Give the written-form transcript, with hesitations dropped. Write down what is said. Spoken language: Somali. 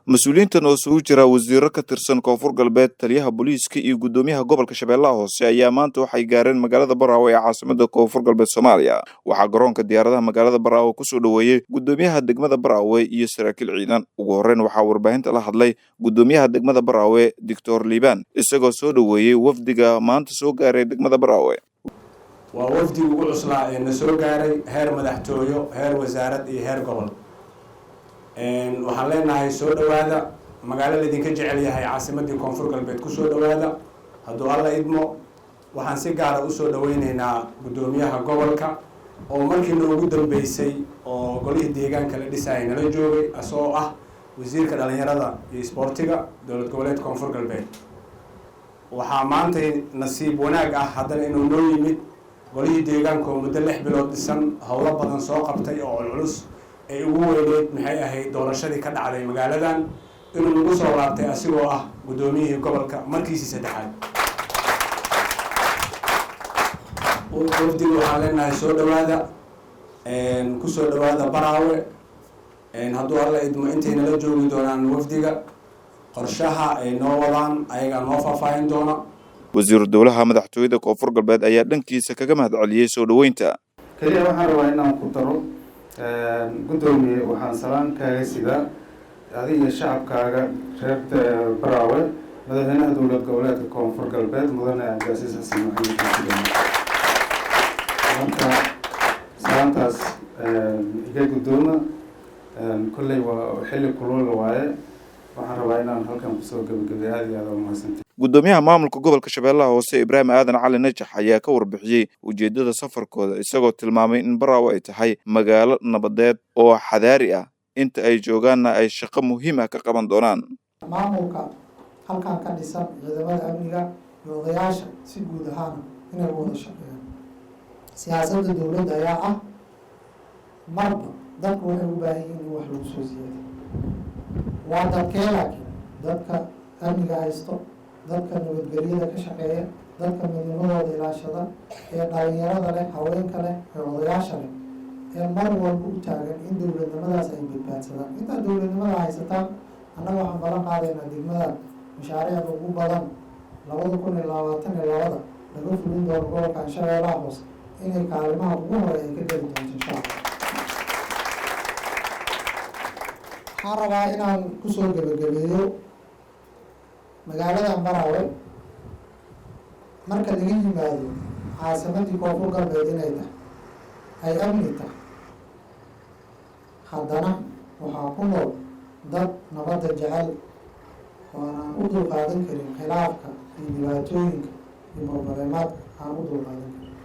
mas-uuliyiintan oo isugu jira wasiiro ka tirsan koonfur galbeed taliyaha booliiska iyo gudoomiyaha gobolka shabeellaha hoose ayaa maanta waxay gaareen magaalada Baraawe ee caasimada koonfur galbeed Soomaaliya. Waxaa garoonka diyaaradaha magaalada Baraawe ku soo dhaweeyay gudoomiyaha degmada Baraawe iyo saraakiil ciidan. Ugu horreyn waxaa warbaahinta la hadlay gudoomiyaha degmada Baraawe Dr. Liban isagoo soo dhaweeyay wafdiga maanta soo gaaray degmada Baraawe. waa wafdi ugu cuslaa ee soo gaaray heer madaxtooyo, heer wasaarad iyo heer gobol. waxaan leenahay soo dhawaada magaalada idinka jecel yahay caasimadii koonfur galbeed ku soo dhawaada. hadduu alla idmo waxaan si gaar ah u soo dhaweynaynaa gudoomiyaha gobolka oo markii noogu dambeysay oo golihii deegaanka la dhisayay nala joogay asoo ah wasiirka dhalinyarada iyo isboortiga dowlad goboleed koonfur galbeed. waxaa maanta nasiib wanaag ah haddana inuu noo yimid golihii deegaanka oo muddo 6 bilood dhisan howlo badan soo qabtay oo culus ay ugu weyneed maxay ahayd doorashadii ka dhacday magaaladan inuu nagu soo laabtay asigoo ah gudoomiyihii gobolka markiisii saddexaad. wafdiga waxaan leenahay soo dhawaada ku soo dhawaada Baraawe. hadduu alla idmo intayna la joogi doonaan wafdiga qorshaha ay noo wadaan ayagaa noo faahfaahin doona. wasiiru dowlaha madaxtooyada koonfur galbeed ayaa dhankiisa kaga mahadceliyay soo dhaweynta. kaliya waxaan rabaa inaan ku daro gudoomiye waxaan salaan kaaga sidaa adiga shacabkaaga reer Baraawe madaxweynaha dowlad goboleedka koonfur galbeed mudane Cabdicasiis Xasan Maxamed. marka salaantaas iga gudooma kulley waa xilli kulul waaye waxaan rabaa inaan halkan kusoo gabagabeeyo aad iyo aad u mahadsantahay. gudoomiyaha maamulka gobolka shabeellaha hoose Ibraahim Aadan Cali Najax ayaa ka warbixiyay ujeedada safarkooda isagoo tilmaamay in Baraawe ay tahay magaalo nabadeed oo xadaari ah inta ay joogaanna ay shaqo muhiim ah ka qaban doonaan. maamulka halkan ka dhisan ciidamada amniga iyo odayaasha si guud ahaan inay wada shaqeeyaan. siyaasadda dowladda ayaa ah marba dadku waxay u baahan yihiin in wax lagu soo siyaadiyo. waa dadkee laakiin dadka amniga haysto, dadka nabadgelyada ka shaqeeya, dadka midnimadooda ilaashada ee dhalinyarada leh, haweenka leh, ee odayaasha leh ee mar walba u taagan in dowladnimadaas ay badbaadsadaan. intaa dowladnimada haysataan annaga waxaan balan qaadaynaa degmada mashaariicda ugu badan 2022 laga fulin doono gobolka shabeellaha hoose inay kaalimaha ugu hore ay ka geli doonto insha Allah. waxaan rabaa inaan kusoo gabagabeeyo magaalada Baraawe marka laga yimaado caasimadii koonfur galbeed inay tahay ay amni tahay, haddana waxaa ku nool dad nabadda jecel oo aan u dulqaadan karin khilaafka iyo dhibaatooyinka iyo problemaadka aan u dulqaadan karin.